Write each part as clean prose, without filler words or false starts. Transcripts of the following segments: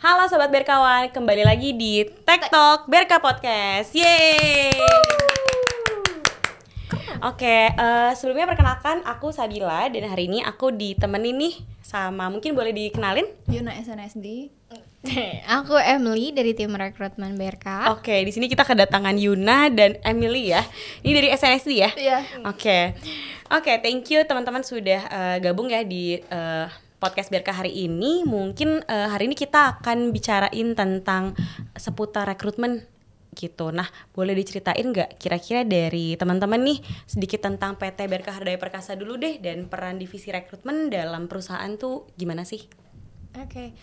Halo Sobat Berkawan, kembali lagi di Tech Talk Berka Podcast. Yeay! Oke, sebelumnya perkenalkan aku Sabila dan hari ini aku ditemenin nih sama, mungkin boleh dikenalin? Yuna SNSD. Aku Emily dari tim rekrutmen BRK. Oke, di sini kita kedatangan Yuna dan Emily ya. Ini dari SNSD ya? Iya. Oke, thank you teman-teman sudah gabung ya di podcast BRK hari ini. Mungkin hari ini kita akan bicarain tentang seputar rekrutmen gitu. Nah, boleh diceritain nggak kira-kira dari teman-teman nih sedikit tentang PT BRK Hardaya Perkasa dulu deh, dan peran divisi rekrutmen dalam perusahaan tuh gimana sih? Oke.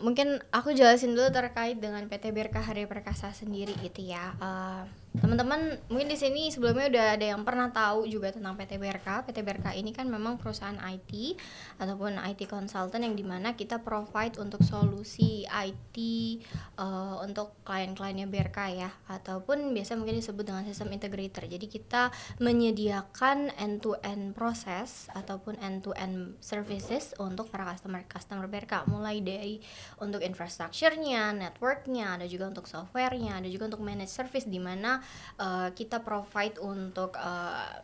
Mungkin aku jelasin dulu terkait dengan PT BRK Hardaya Perkasa sendiri gitu ya. Teman-teman mungkin di sini sebelumnya udah ada yang pernah tahu juga tentang PT BRK. PT BRK ini kan memang perusahaan IT ataupun IT consultant yang dimana kita provide untuk solusi IT untuk klien-kliennya BRK ya, ataupun biasa mungkin disebut dengan sistem integrator. Jadi kita menyediakan end-to-end proses ataupun end-to-end services untuk para customer BRK, mulai dari untuk infrastrukturnya, networknya, ada juga untuk softwarenya, ada juga untuk manage service di mana kita provide untuk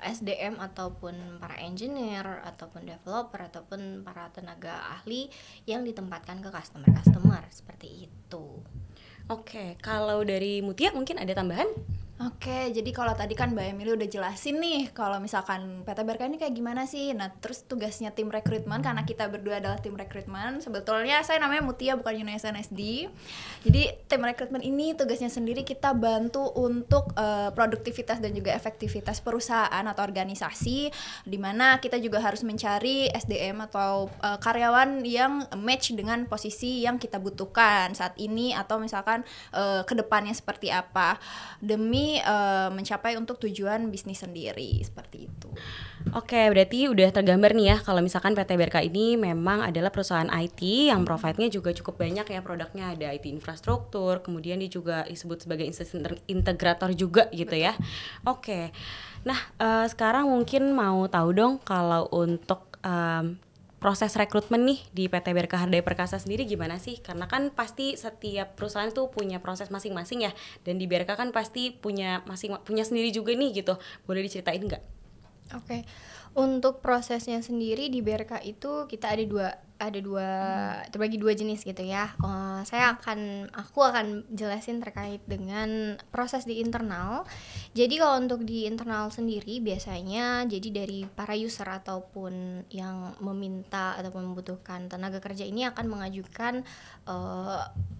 SDM ataupun para engineer ataupun developer ataupun para tenaga ahli yang ditempatkan ke customer seperti itu. Oke, kalau dari Mutia mungkin ada tambahan? Oke, jadi kalau tadi kan Mbak Emily udah jelasin nih kalau misalkan PT BRK ini kayak gimana sih. Nah, terus tugasnya tim rekrutmen, karena kita berdua adalah tim rekrutmen. Sebetulnya saya namanya Mutia, bukan Yuna SNSD. Jadi tim rekrutmen ini tugasnya sendiri kita bantu untuk produktivitas dan juga efektivitas perusahaan atau organisasi, di mana kita juga harus mencari SDM atau karyawan yang match dengan posisi yang kita butuhkan saat ini, atau misalkan kedepannya seperti apa, demi mencapai untuk tujuan bisnis sendiri, seperti itu. Oke, berarti udah tergambar nih ya kalau misalkan PT BRK ini memang adalah perusahaan IT yang provide-nya juga cukup banyak ya produknya. Ada IT infrastruktur, kemudian dia juga disebut sebagai integrator juga gitu ya. Oke, nah sekarang mungkin mau tahu dong kalau untuk proses rekrutmen nih di PT BRK Hardaya Perkasa sendiri gimana sih? Karena kan pasti setiap perusahaan tuh punya proses masing-masing ya, dan di BRK kan pasti punya sendiri juga nih gitu. Boleh diceritain nggak? Oke. Untuk prosesnya sendiri di BRK itu kita ada dua terbagi dua jenis gitu ya. Aku akan jelasin terkait dengan proses di internal. Jadi kalau untuk di internal sendiri biasanya jadi dari para user ataupun yang meminta ataupun membutuhkan tenaga kerja ini akan mengajukan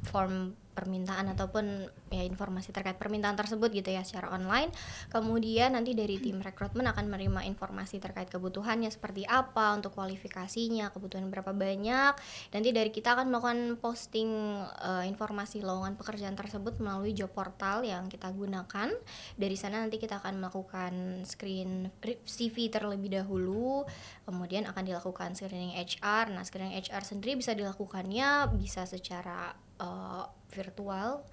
form permintaan ataupun ya informasi terkait permintaan tersebut gitu ya secara online. Kemudian nanti dari tim rekrutmen akan menerima informasi terkait kebutuhannya seperti apa, untuk kualifikasinya, kebutuhan berapa banyak. Nanti dari kita akan melakukan posting informasi lowongan pekerjaan tersebut melalui job portal yang kita gunakan. Dari sana nanti kita akan melakukan screen CV terlebih dahulu, kemudian akan dilakukan screening HR. Nah, screening HR sendiri bisa dilakukannya bisa secara virtual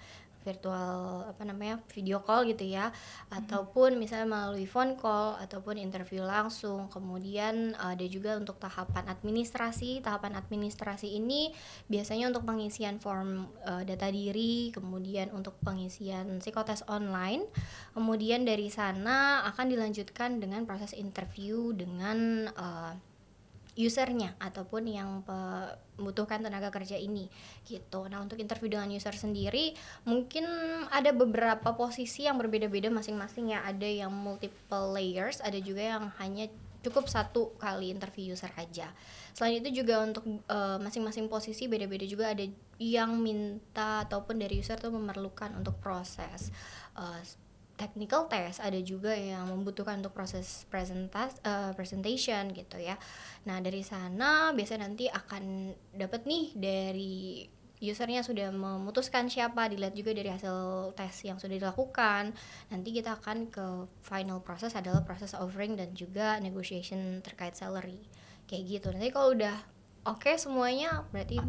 video call gitu ya, ataupun misalnya melalui phone call ataupun interview langsung. Kemudian ada juga untuk tahapan administrasi ini biasanya untuk pengisian form data diri, kemudian untuk pengisian psikotes online. Kemudian dari sana akan dilanjutkan dengan proses interview dengan usernya ataupun yang membutuhkan tenaga kerja ini gitu. Nah, untuk interview dengan user sendiri mungkin ada beberapa posisi yang berbeda-beda masing-masing ya. Ada yang multiple layers, ada juga yang hanya cukup satu kali interview user aja. Selain itu juga untuk masing-masing posisi beda-beda juga, ada yang minta ataupun dari user tuh memerlukan untuk proses technical test, ada juga yang membutuhkan untuk proses presentation gitu ya. Nah, dari sana biasanya nanti akan dapat nih dari usernya sudah memutuskan siapa, dilihat juga dari hasil tes yang sudah dilakukan. Nanti kita akan ke final proses adalah proses offering dan juga negotiation terkait salary kayak gitu. Nanti kalau udah oke semuanya, berarti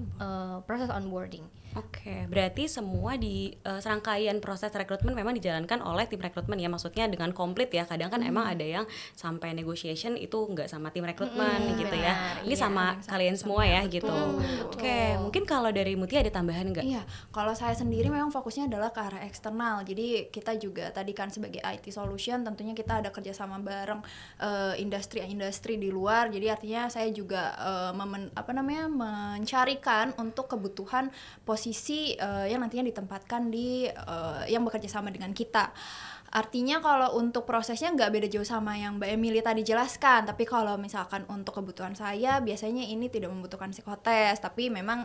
proses onboarding. Oke, berarti semua di serangkaian proses rekrutmen memang dijalankan oleh tim rekrutmen ya, maksudnya dengan komplit ya. Kadang kan emang ada yang sampai negotiation itu nggak sama tim rekrutmen gitu ya. benar, Ini iya, sama kalian semua ya gitu. Oke, mungkin kalau dari Mutia ada tambahan nggak? Iya, kalau saya sendiri memang fokusnya adalah ke arah eksternal. Jadi kita juga tadi kan sebagai IT solution tentunya kita ada kerjasama bareng industri-industri di luar. Jadi artinya saya juga mencarikan untuk kebutuhan posisi yang nantinya ditempatkan di yang bekerja sama dengan kita. Artinya kalau untuk prosesnya nggak beda jauh sama yang Mbak Emily tadi jelaskan, tapi kalau misalkan untuk kebutuhan saya biasanya ini tidak membutuhkan psikotes, tapi memang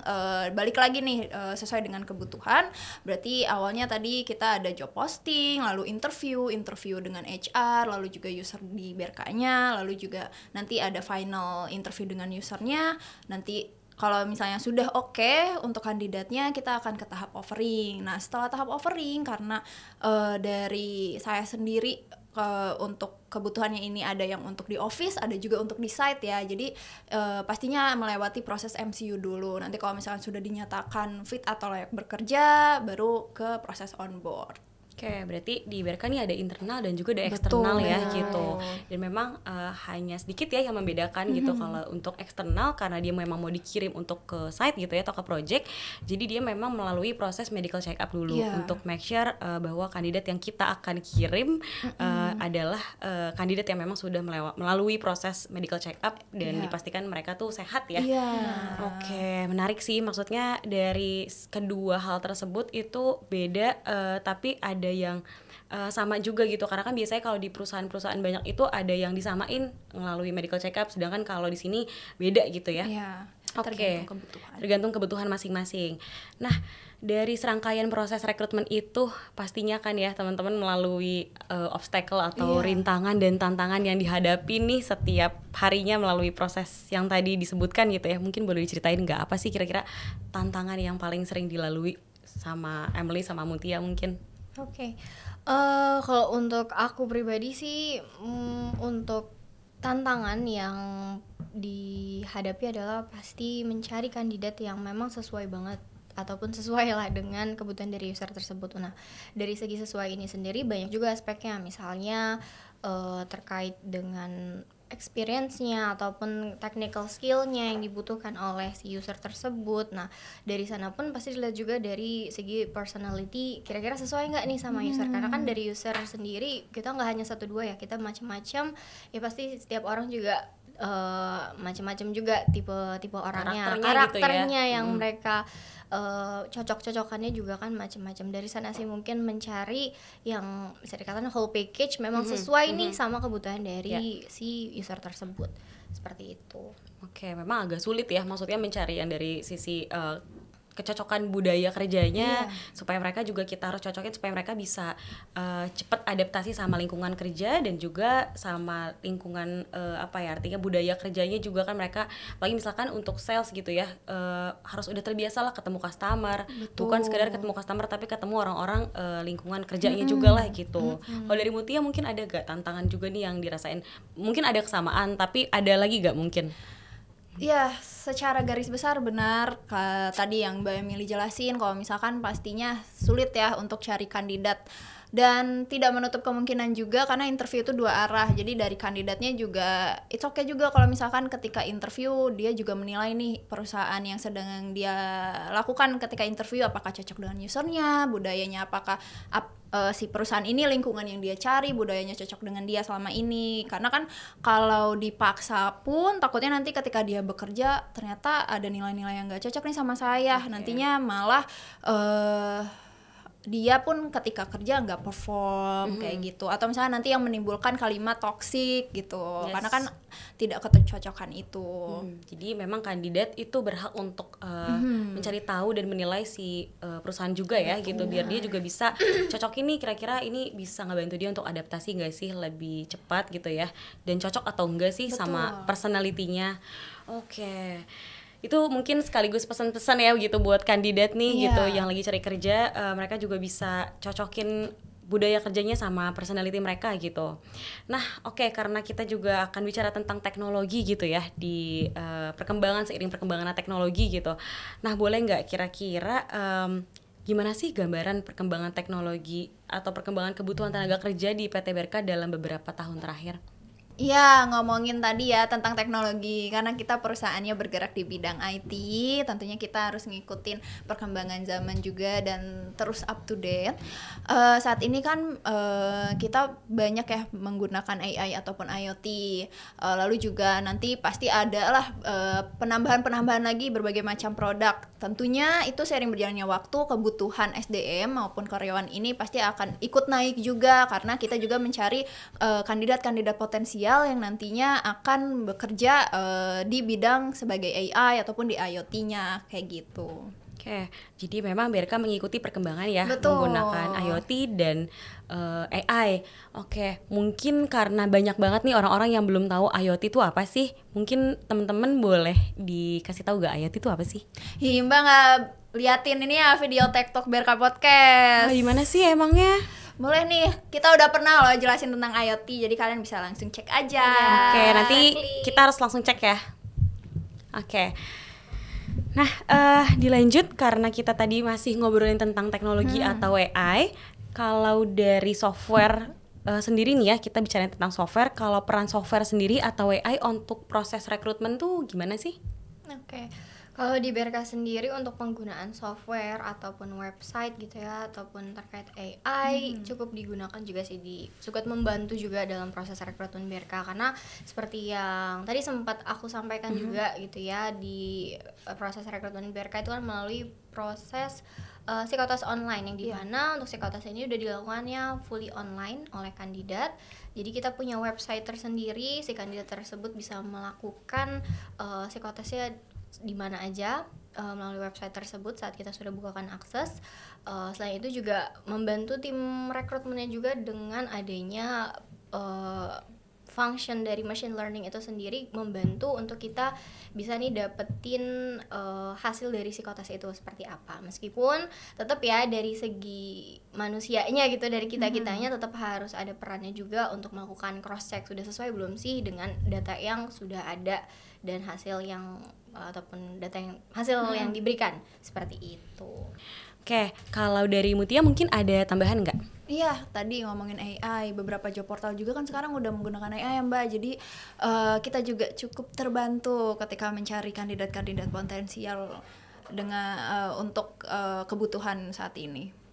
balik lagi nih sesuai dengan kebutuhan. Berarti awalnya tadi kita ada job posting, lalu interview dengan HR, lalu juga user di BRK-nya, lalu juga nanti ada final interview dengan usernya. Nanti kalau misalnya sudah oke untuk kandidatnya, kita akan ke tahap offering. Nah, setelah tahap offering, karena dari saya sendiri untuk kebutuhannya ini ada yang untuk di office, ada juga untuk di site ya. Jadi pastinya melewati proses MCU dulu. Nanti kalau misalkan sudah dinyatakan fit atau layak bekerja, baru ke proses onboard. Oke, berarti di BRK nih ada internal dan juga ada eksternal ya gitu. Dan memang hanya sedikit ya yang membedakan gitu. Kalau untuk eksternal karena dia memang mau dikirim untuk ke site gitu ya atau ke project, jadi dia memang melalui proses medical check up dulu untuk make sure bahwa kandidat yang kita akan kirim adalah kandidat yang memang sudah melalui proses medical check up dan dipastikan mereka tuh sehat ya. Oke, menarik sih, maksudnya dari kedua hal tersebut itu beda tapi ada yang sama juga gitu, karena kan biasanya kalau di perusahaan-perusahaan banyak itu ada yang disamain melalui medical check up, sedangkan kalau di sini beda gitu ya. Oke, tergantung kebutuhan masing-masing. Nah, dari serangkaian proses rekrutmen itu pastinya kan ya teman-teman melalui obstacle atau rintangan dan tantangan yang dihadapi nih setiap harinya melalui proses yang tadi disebutkan gitu ya. Mungkin boleh diceritain nggak apa sih kira-kira tantangan yang paling sering dilalui sama Emily sama Mutia mungkin? Oke, kalau untuk aku pribadi sih, untuk tantangan yang dihadapi adalah pasti mencari kandidat yang memang sesuai banget ataupun sesuai lah dengan kebutuhan dari user tersebut. Nah, dari segi sesuai ini sendiri banyak juga aspeknya, misalnya terkait dengan experience-nya ataupun technical skill-nya yang dibutuhkan oleh si user tersebut. Nah, dari sana pun pasti dilihat juga dari segi personality, kira-kira sesuai nggak nih sama user. Karena kan dari user sendiri kita nggak hanya satu dua ya, kita macam-macam. Ya pasti setiap orang juga macam-macam juga tipe orangnya, karakternya gitu ya. Yang mereka cocok-cocokannya juga kan macam-macam. Dari sana sih mungkin mencari yang bisa dikatakan whole package memang sesuai nih sama kebutuhan dari si user tersebut, seperti itu. Oke, memang agak sulit ya, maksudnya mencari yang dari sisi kecocokan budaya kerjanya, supaya mereka juga kita harus cocokin supaya mereka bisa cepat adaptasi sama lingkungan kerja dan juga sama lingkungan artinya budaya kerjanya juga kan mereka, apalagi misalkan untuk sales gitu ya, harus udah terbiasa lah ketemu customer. Bukan sekedar ketemu customer tapi ketemu orang-orang lingkungan kerjanya juga lah gitu. Kalau dari Mutia mungkin ada gak tantangan juga nih yang dirasain? Mungkin ada kesamaan tapi ada lagi gak mungkin? Ya, secara garis besar benar tadi yang Mbak Emily jelasin, kalau misalkan pastinya sulit ya untuk cari kandidat. Dan tidak menutup kemungkinan juga karena interview itu dua arah. Jadi dari kandidatnya juga it's okay juga kalau misalkan ketika interview dia juga menilai nih perusahaan yang sedang dia lakukan ketika interview apakah cocok dengan usernya, budayanya apakah si perusahaan ini lingkungan yang dia cari, budayanya cocok dengan dia selama ini. Karena kan kalau dipaksa pun takutnya nanti ketika dia bekerja ternyata ada nilai-nilai yang gak cocok nih sama saya. Nantinya malah dia pun ketika kerja nggak perform kayak gitu, atau misalnya nanti yang menimbulkan kalimat toksik gitu, karena kan tidak kecocokan itu. Jadi memang kandidat itu berhak untuk mencari tahu dan menilai si perusahaan juga ya. Betul. Gitu biar dia juga bisa cocok ini, kira-kira ini bisa ngebantu dia untuk adaptasi nggak sih lebih cepat gitu ya, dan cocok atau enggak sih sama personality-nya. Oke. Itu mungkin sekaligus pesan-pesan ya gitu buat kandidat nih gitu yang lagi cari kerja, mereka juga bisa cocokin budaya kerjanya sama personality mereka gitu. Nah, oke, karena kita juga akan bicara tentang teknologi gitu ya di seiring perkembangan teknologi gitu. Nah, boleh nggak kira-kira gimana sih gambaran perkembangan teknologi atau perkembangan kebutuhan tenaga kerja di PT Berka dalam beberapa tahun terakhir? Iya, ngomongin tadi ya tentang teknologi, karena kita perusahaannya bergerak di bidang IT, tentunya kita harus ngikutin perkembangan zaman juga dan terus up to date. Saat ini kan kita banyak ya menggunakan AI ataupun IoT, lalu juga nanti pasti ada lah penambahan lagi berbagai macam produk. Tentunya itu seiring berjalannya waktu, kebutuhan SDM maupun karyawan ini pasti akan ikut naik juga, karena kita juga mencari kandidat-kandidat potensial yang nantinya akan bekerja di bidang sebagai AI ataupun di IoT-nya kayak gitu. Oke, jadi memang BRK mengikuti perkembangan ya. Betul. Menggunakan IoT dan AI. Oke, mungkin karena banyak banget nih orang-orang yang belum tahu IoT itu apa sih. Mungkin teman-teman boleh dikasih tahu gak IoT itu apa sih? Mbak nggak liatin ini ya video TikTok BRK Podcast? Gimana sih emangnya? Boleh nih, kita udah pernah loh jelasin tentang IoT, jadi kalian bisa langsung cek aja. Oke, nanti kita harus langsung cek ya. Oke. Nah, dilanjut karena kita tadi masih ngobrolin tentang teknologi atau AI. Kalau dari software sendiri nih ya, kita bicara tentang software. Kalau peran software sendiri atau AI untuk proses rekrutmen tuh gimana sih? Oke. Kalau di BRK sendiri untuk penggunaan software ataupun website gitu ya, ataupun terkait AI cukup digunakan juga sih, cukup membantu juga dalam proses rekrutmen BRK, karena seperti yang tadi sempat aku sampaikan juga gitu ya, di proses rekrutmen BRK itu kan melalui proses psikotes online, yang dimana untuk psikotes ini udah dilakukannya fully online oleh kandidat. Jadi kita punya website tersendiri, si kandidat tersebut bisa melakukan psikotesnya di mana aja melalui website tersebut saat kita sudah bukakan akses. Selain itu juga membantu tim rekrutmennya juga dengan adanya function dari machine learning itu sendiri, membantu untuk kita bisa nih dapetin hasil dari psikotes itu seperti apa. Meskipun tetap ya dari segi manusianya gitu, dari kita-kitanya tetap harus ada perannya juga untuk melakukan cross check, sudah sesuai belum sih dengan data yang sudah ada dan hasil yang ataupun data yang yang diberikan seperti itu. Oke, kalau dari Mutia mungkin ada tambahan nggak? Iya, tadi ngomongin AI, beberapa job portal juga kan sekarang udah menggunakan AI ya Mbak. Jadi kita juga cukup terbantu ketika mencari kandidat-kandidat potensial dengan untuk kebutuhan saat ini.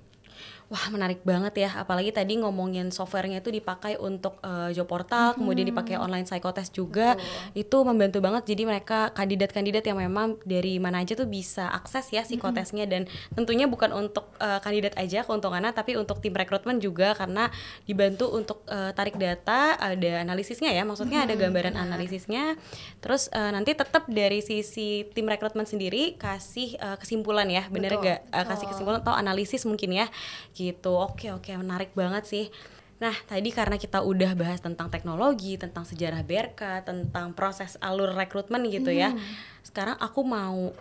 Wah, menarik banget ya, apalagi tadi ngomongin softwarenya itu dipakai untuk job portal, kemudian dipakai online psychotest juga. Betul. Itu membantu banget, jadi mereka kandidat-kandidat yang memang dari mana aja tuh bisa akses ya psikotesnya, dan tentunya bukan untuk kandidat aja keuntungannya, tapi untuk tim rekrutmen juga, karena dibantu untuk tarik data, ada analisisnya ya, maksudnya ada gambaran analisisnya. Terus nanti tetap dari sisi tim rekrutmen sendiri kasih kesimpulan ya, bener gak? Kasih kesimpulan atau analisis mungkin ya gitu. Oke, menarik banget sih. Nah, tadi karena kita udah bahas tentang teknologi, tentang sejarah BRK, tentang proses alur rekrutmen gitu ya. Sekarang aku mau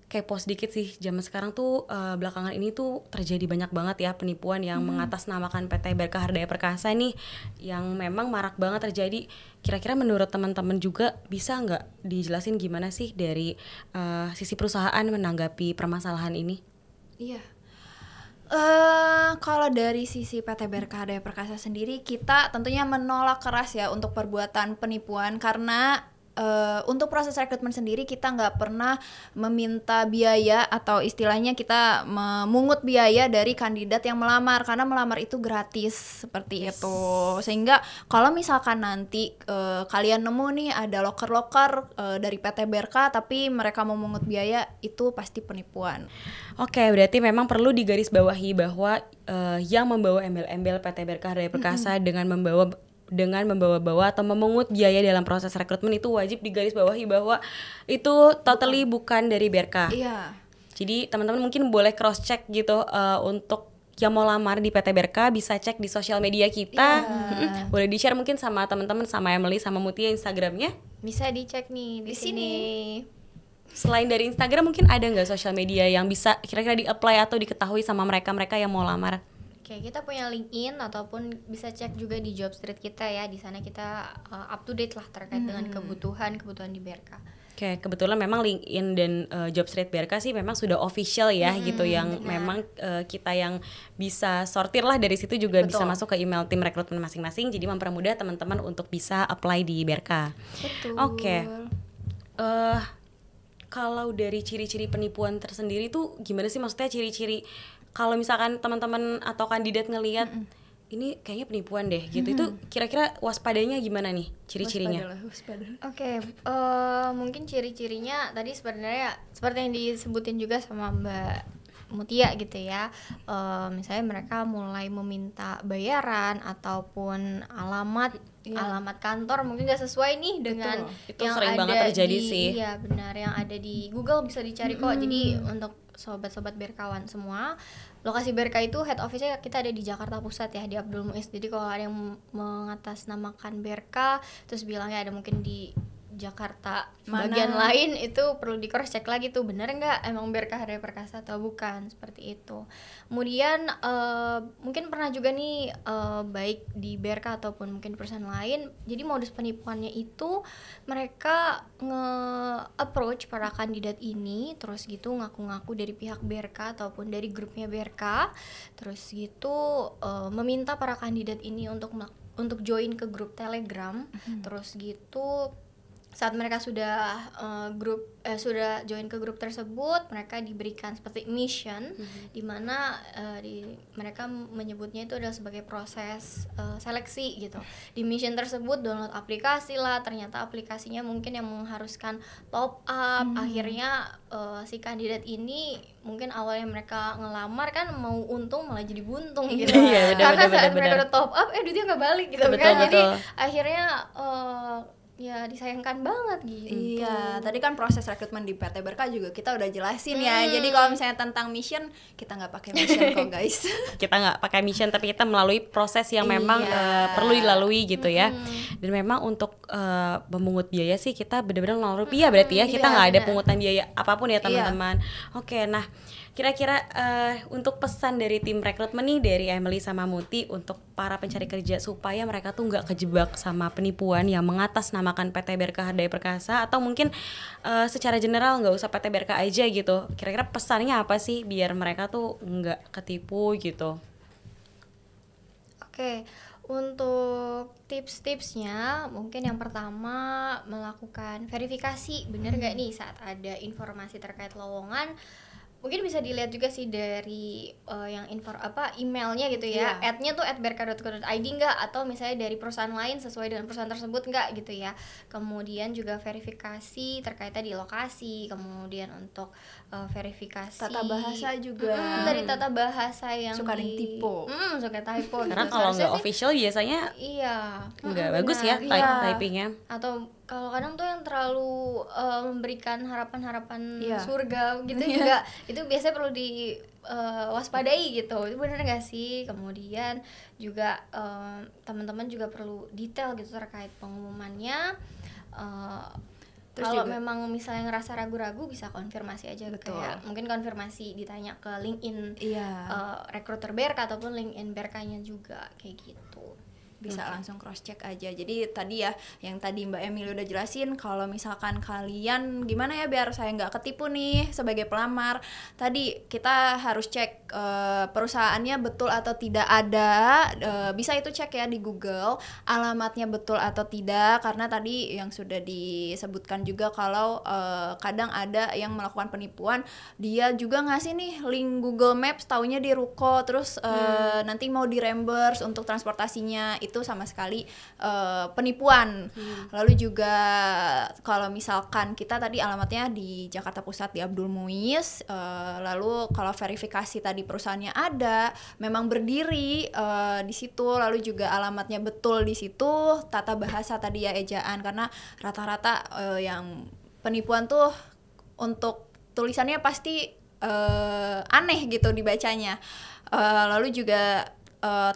kepo sedikit sih. Zaman sekarang tuh belakangan ini tuh terjadi banyak banget ya penipuan yang mengatasnamakan PT Berka Hardaya Perkasa nih, yang memang marak banget terjadi. Kira-kira menurut teman-teman juga bisa nggak dijelasin gimana sih dari sisi perusahaan menanggapi permasalahan ini? Iya. Kalau dari sisi PT Berka Hardaya Perkasa sendiri, kita tentunya menolak keras ya untuk perbuatan penipuan, karena untuk proses rekrutmen sendiri kita nggak pernah meminta biaya atau istilahnya kita memungut biaya dari kandidat yang melamar, karena melamar itu gratis seperti itu. Sehingga kalau misalkan nanti kalian nemu nih ada loker-loker dari PT Berka tapi mereka memungut biaya, itu pasti penipuan. Oke, berarti memang perlu digarisbawahi bahwa yang membawa embel-embel PT Berka Hardaya Perkasa dengan membawa-bawa atau memungut biaya dalam proses rekrutmen itu wajib digarisbawahi bahwa itu totally bukan dari BRK. Iya. Jadi teman-teman mungkin boleh cross check gitu untuk yang mau lamar di PT Berka, bisa cek di sosial media kita. Boleh di-share mungkin sama teman-teman, sama Emily, sama Mutia Instagramnya. Bisa dicek nih di sini. Selain dari Instagram mungkin ada nggak sosial media yang bisa kira-kira di-apply atau diketahui sama mereka yang mau lamar? Oke, kita punya LinkedIn ataupun bisa cek juga di Jobstreet kita ya. Di sana kita up to date lah terkait dengan kebutuhan di BRK. Oke, kebetulan memang LinkedIn dan Jobstreet BRK sih memang sudah official ya gitu, yang memang kita yang bisa sortir lah dari situ juga bisa masuk ke email tim rekrutmen masing-masing, jadi mempermudah teman-teman untuk bisa apply di BRK. Betul. Oke. Kalau dari ciri-ciri penipuan tersendiri tuh gimana sih, maksudnya ciri-ciri kalau misalkan teman-teman atau kandidat ngelihat ini kayaknya penipuan deh gitu, itu kira-kira waspadanya gimana nih ciri-cirinya? Waspada. Oke, mungkin ciri-cirinya tadi sebenarnya seperti yang disebutin juga sama Mbak Mutia gitu ya. Misalnya mereka mulai meminta bayaran ataupun alamat kantor mungkin nggak sesuai nih dengan Itu yang sering ada banget terjadi sih. Iya benar, yang ada di Google bisa dicari kok. Jadi untuk sobat-sobat BRKawan semua, lokasi BRK itu head office-nya kita ada di Jakarta Pusat ya, di Abdul Muiz. Jadi kalau ada yang mengatasnamakan BRK terus bilangnya ada mungkin di Jakarta bagian lain, itu perlu di cross check lagi tuh bener nggak emang BRK Hardaya Perkasa atau bukan, seperti itu. Kemudian mungkin pernah juga nih baik di BRK ataupun mungkin perusahaan lain, jadi modus penipuannya itu mereka nge-approach para kandidat ini terus gitu ngaku-ngaku dari pihak BRK ataupun dari grupnya BRK, terus gitu meminta para kandidat ini untuk join ke grup Telegram. Terus gitu saat mereka sudah sudah join ke grup tersebut, mereka diberikan seperti mission, di mana mereka menyebutnya itu adalah sebagai proses seleksi gitu. Di mission tersebut download aplikasi lah, ternyata aplikasinya mungkin yang mengharuskan top up. Akhirnya si kandidat ini mungkin awalnya mereka ngelamar kan mau untung malah jadi buntung gitu. Karena saat mereka udah top up duitnya nggak balik gitu kan. Jadi akhirnya ya disayangkan banget gitu. Iya, tadi kan proses rekrutmen di PT Berkah juga kita udah jelasin ya. Jadi kalau misalnya tentang mission, kita nggak pakai mission kok guys. Kita nggak pakai mission, tapi kita melalui proses yang memang perlu dilalui gitu ya. Dan memang untuk memungut biaya sih kita benar-benar 0 rupiah berarti ya. Kita nggak ada pungutan biaya apapun ya teman-teman. Oke, nah kira-kira untuk pesan dari tim rekrutmen nih, dari Emily sama Muti untuk para pencari kerja supaya mereka tuh nggak kejebak sama penipuan yang mengatasnamakan PT Berkah Hardaya Perkasa, atau mungkin secara general nggak usah PT Berkah aja gitu. Kira-kira pesannya apa sih biar mereka tuh nggak ketipu gitu? Oke, untuk tips-tipsnya mungkin yang pertama melakukan verifikasi bener nggak nih saat ada informasi terkait lowongan. Mungkin bisa dilihat juga sih dari yang emailnya gitu ya, ad-nya tuh @berka.co.id nggak, atau misalnya dari perusahaan lain sesuai dengan perusahaan tersebut nggak gitu ya. Kemudian juga verifikasi terkaitnya di lokasi, kemudian untuk verifikasi tata bahasa juga. Dari tata bahasa yang suka ada typo. Suka typo Karena gitu. kalau nggak official biasanya nggak bagus ya typingnya. Atau kalau kadang tuh yang terlalu memberikan harapan-harapan surga gitu juga, itu biasanya perlu diwaspadai gitu. Itu benar nggak sih? Kemudian juga teman-teman juga perlu detail gitu terkait pengumumannya. Kalau memang misalnya ngerasa ragu-ragu bisa konfirmasi aja. Kayak mungkin konfirmasi ditanya ke LinkedIn rekruter BRK ataupun LinkedIn BRK-nya juga kayak gitu. Bisa langsung cross check aja. Jadi tadi ya yang tadi Mbak Emily udah jelasin, kalau misalkan kalian gimana ya biar saya nggak ketipu nih sebagai pelamar, tadi kita harus cek perusahaannya betul atau tidak ada. Bisa itu cek ya di Google alamatnya betul atau tidak, karena tadi yang sudah disebutkan juga kalau kadang ada yang melakukan penipuan, dia juga ngasih nih link Google Maps, taunya di ruko, terus nanti mau di reimburse untuk transportasinya. Itu sama sekali penipuan. Lalu juga kalau misalkan kita tadi alamatnya di Jakarta Pusat di Abdul Muiz, lalu kalau verifikasi tadi perusahaannya ada, memang berdiri di situ, lalu juga alamatnya betul di situ, tata bahasa tadi ya ejaan, karena rata-rata yang penipuan tuh untuk tulisannya pasti aneh gitu dibacanya. Lalu juga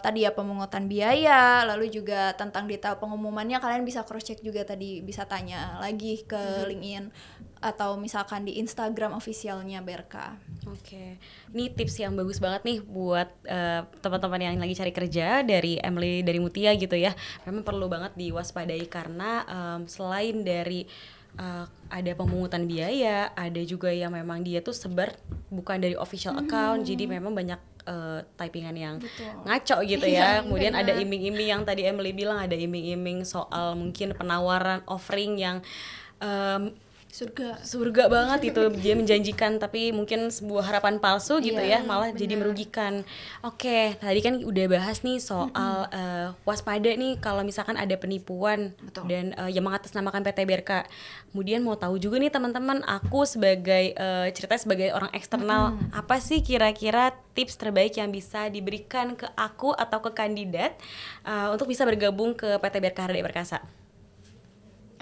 tadi ya pemungutan biaya, lalu juga tentang detail pengumumannya kalian bisa cross check juga, tadi bisa tanya lagi ke LinkedIn atau misalkan di Instagram officialnya BRK. Oke, ini tips yang bagus banget nih buat teman-teman yang lagi cari kerja dari Emily, dari Mutia gitu ya. Memang perlu banget diwaspadai karena selain dari ada pemungutan biaya, ada juga yang memang dia tuh sebar bukan dari official account, jadi memang banyak typingan yang ngaco gitu ya. Kemudian ada iming-iming yang tadi Emily bilang, ada iming-iming soal mungkin penawaran offering yang surga banget itu, dia menjanjikan tapi mungkin sebuah harapan palsu gitu ya, malah jadi merugikan. Oke, tadi kan udah bahas nih soal waspada nih kalau misalkan ada penipuan dan yang mengatasnamakan PT BRK. Kemudian mau tahu juga nih teman-teman, aku sebagai ceritanya sebagai orang eksternal, apa sih kira-kira tips terbaik yang bisa diberikan ke aku atau ke kandidat untuk bisa bergabung ke PT BRK Hardika Perkasa?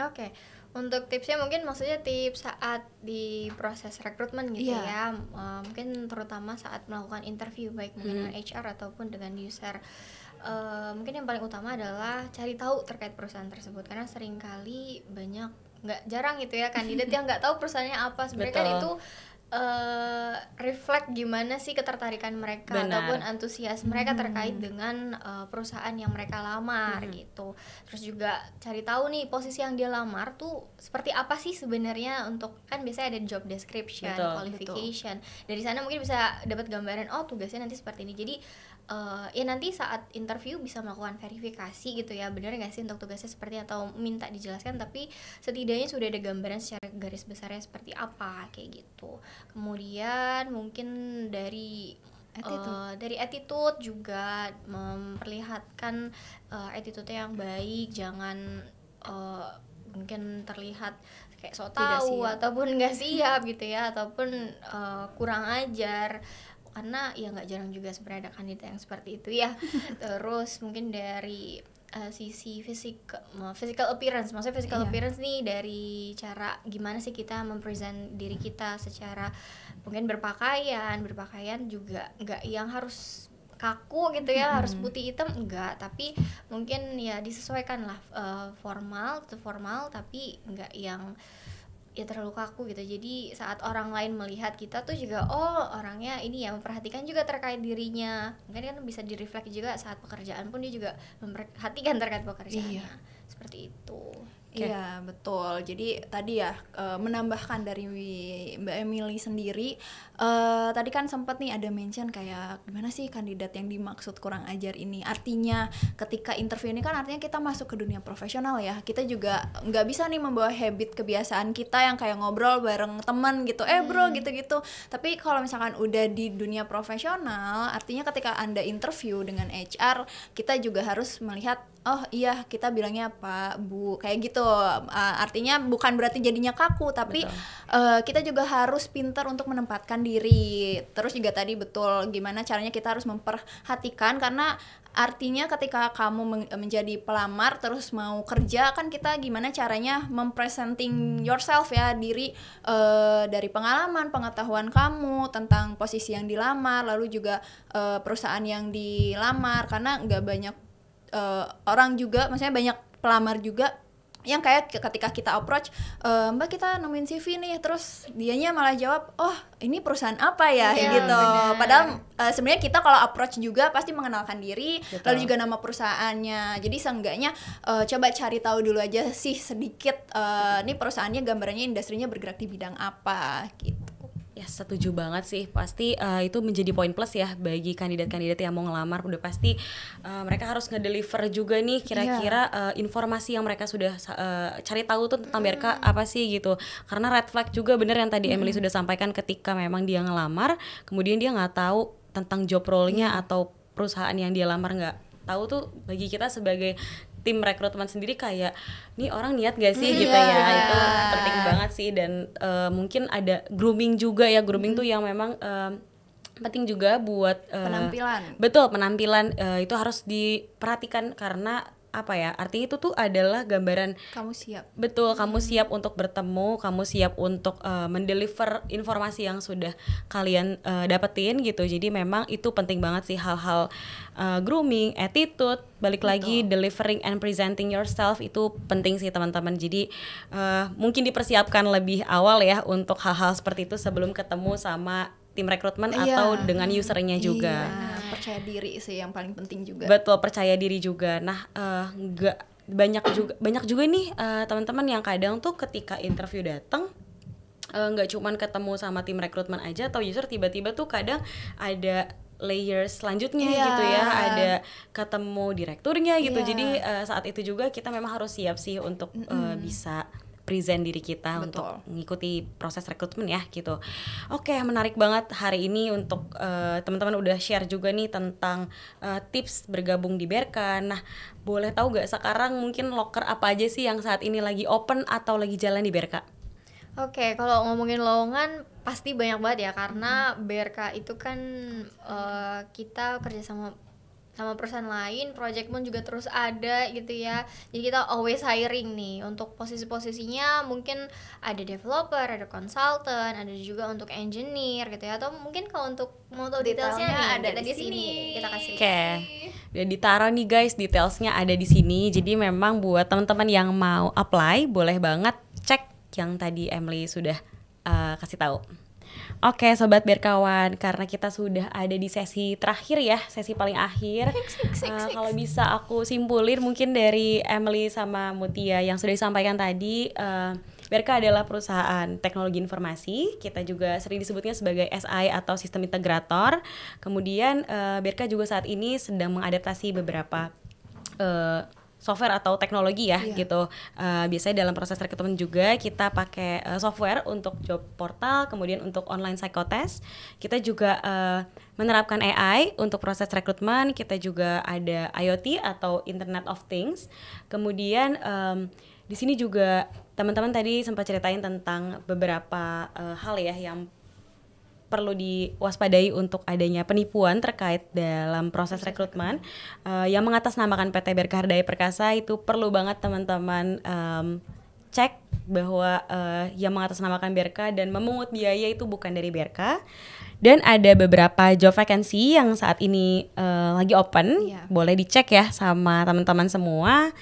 Oke. Untuk tipsnya mungkin maksudnya tips saat di proses rekrutmen gitu ya, mungkin terutama saat melakukan interview baik mungkin dengan HR ataupun dengan user. Mungkin yang paling utama adalah cari tahu terkait perusahaan tersebut, karena seringkali banyak, nggak jarang gitu ya kandidat yang nggak tahu perusahaannya apa. Sebenarnya kan itu reflect gimana sih ketertarikan mereka ataupun antusias mereka terkait dengan perusahaan yang mereka lamar gitu. Terus juga cari tahu nih posisi yang dia lamar tuh seperti apa sih sebenarnya, untuk kan biasanya ada job description, qualification. Dari sana mungkin bisa dapat gambaran, oh tugasnya nanti seperti ini. Jadi ya nanti saat interview bisa melakukan verifikasi gitu ya, benar nggak sih untuk tugasnya seperti, atau minta dijelaskan, tapi setidaknya sudah ada gambaran secara garis besarnya seperti apa kayak gitu. Kemudian mungkin dari attitude juga memperlihatkan attitude yang baik, jangan mungkin terlihat kayak sok tahu ataupun nggak siap gitu ya, ataupun kurang ajar, karena ya nggak jarang juga sebenarnya ada kandidat yang seperti itu ya. Terus mungkin dari sisi physical appearance, maksudnya physical appearance nih dari cara gimana sih kita mempresent diri kita secara mungkin berpakaian juga nggak yang harus kaku gitu ya, harus putih hitam enggak, tapi mungkin ya disesuaikan lah, formal tapi enggak yang ya terlalu kaku gitu. Jadi saat orang lain melihat kita tuh juga, oh orangnya ini ya memperhatikan juga terkait dirinya. Mungkin kan bisa direfleks juga saat pekerjaan pun dia juga memperhatikan terkait pekerjaannya. Seperti itu. Iya betul. Jadi tadi ya menambahkan dari Mbak Emily sendiri, tadi kan sempat nih ada mention kayak gimana sih kandidat yang dimaksud kurang ajar ini. Artinya ketika interview ini kan artinya kita masuk ke dunia profesional ya. Kita juga nggak bisa nih membawa habit kebiasaan kita yang kayak ngobrol bareng teman gitu, bro gitu-gitu. Tapi kalau misalkan udah di dunia profesional, artinya ketika Anda interview dengan HR, kita juga harus melihat, oh iya kita bilangnya Pak, Bu, kayak gitu. Artinya bukan berarti jadinya kaku, tapi kita juga harus pintar untuk menempatkan diri. Terus juga tadi betul gimana caranya kita harus memperhatikan, karena artinya ketika kamu menjadi pelamar terus mau kerja kan kita gimana caranya mempresenting yourself ya, diri dari pengalaman, pengetahuan kamu tentang posisi yang dilamar, lalu juga perusahaan yang dilamar, karena nggak banyak orang juga, maksudnya banyak pelamar juga yang kayak ketika kita approach, Mbak kita nemuin CV nih, terus dianya malah jawab, oh ini perusahaan apa ya, gitu. Bener. Padahal sebenarnya kita kalau approach juga pasti mengenalkan diri, lalu juga nama perusahaannya. Jadi seenggaknya coba cari tahu dulu aja sih sedikit, nih perusahaannya gambarannya industrinya bergerak di bidang apa gitu. Ya setuju banget sih, pasti itu menjadi poin plus ya bagi kandidat-kandidat yang mau ngelamar. Udah pasti mereka harus ngedeliver juga nih kira-kira informasi yang mereka sudah cari tahu tuh tentang BRK apa sih gitu. Karena red flag juga bener yang tadi Emily sudah sampaikan, ketika memang dia ngelamar kemudian dia nggak tahu tentang job role-nya atau perusahaan yang dia lamar nggak tahu tuh, bagi kita sebagai tim rekrutmen sendiri kayak nih orang niat gak sih gitu ya. Itu penting banget sih. Dan mungkin ada grooming juga ya, grooming tuh yang memang penting juga buat penampilan. Betul, penampilan itu harus diperhatikan, karena apa ya? Artinya itu tuh adalah gambaran Kamu siap. betul, kamu siap untuk bertemu, kamu siap untuk mendeliver informasi yang sudah kalian dapetin gitu. Jadi memang itu penting banget sih hal-hal grooming, attitude, balik lagi delivering and presenting yourself itu penting sih teman-teman. Jadi mungkin dipersiapkan lebih awal ya untuk hal-hal seperti itu sebelum ketemu sama tim rekrutmen atau dengan usernya juga. Iya, percaya diri sih yang paling penting juga. Betul, percaya diri juga. Nah, banyak juga nih teman-teman yang kadang tuh ketika interview datang nggak cuman ketemu sama tim rekrutmen aja atau user, tiba-tiba tuh kadang ada layers selanjutnya gitu ya, ada ketemu direkturnya gitu. Jadi saat itu juga kita memang harus siap sih untuk bisa present diri kita untuk mengikuti proses rekrutmen ya gitu. Oke, menarik banget hari ini untuk teman-teman udah share juga nih tentang tips bergabung di BRK. Nah, boleh tahu gak sekarang mungkin loker apa aja sih yang saat ini lagi open atau lagi jalan di BRK? Oke, kalau ngomongin lowongan pasti banyak banget ya, karena BRK itu kan kita kerja sama perusahaan lain, project pun juga terus ada gitu ya. Jadi kita always hiring nih. Untuk posisi-posisinya mungkin ada developer, ada consultant, ada juga untuk engineer gitu ya. Atau mungkin kalau untuk mau tahu detailsnya nih, ada kita di sini. Kita kasih. Oke. Udah ditaruh nih guys, detailsnya ada di sini. Jadi memang buat teman-teman yang mau apply, boleh banget cek yang tadi Emily sudah kasih tahu. Oke sobat berkawan, karena kita sudah ada di sesi terakhir ya, sesi paling akhir. Kalau bisa aku simpulin mungkin dari Emily sama Mutia yang sudah disampaikan tadi, BRK adalah perusahaan teknologi informasi. Kita juga sering disebutnya sebagai SI atau sistem integrator. Kemudian BRK juga saat ini sedang mengadaptasi beberapa software atau teknologi ya gitu. Biasanya dalam proses rekrutmen juga kita pakai software untuk job portal, kemudian untuk online psychotest. Kita juga menerapkan AI untuk proses rekrutmen. Kita juga ada IoT atau Internet of Things. Kemudian di sini juga teman-teman tadi sempat ceritain tentang beberapa hal ya yang perlu diwaspadai untuk adanya penipuan terkait dalam proses rekrutmen. Yang mengatasnamakan PT BRK Hardaya Perkasa itu perlu banget teman-teman cek bahwa yang mengatasnamakan BRK dan memungut biaya itu bukan dari BRK. Dan ada beberapa job vacancy yang saat ini lagi open, boleh dicek ya sama teman-teman semua.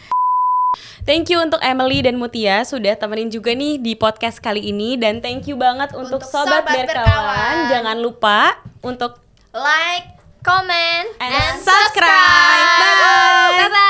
Thank you untuk Emily dan Mutia sudah temenin juga nih di podcast kali ini. Dan thank you banget untuk Sobat Berkawan. Jangan lupa untuk like, comment, and subscribe. Bye-bye. Bye-bye.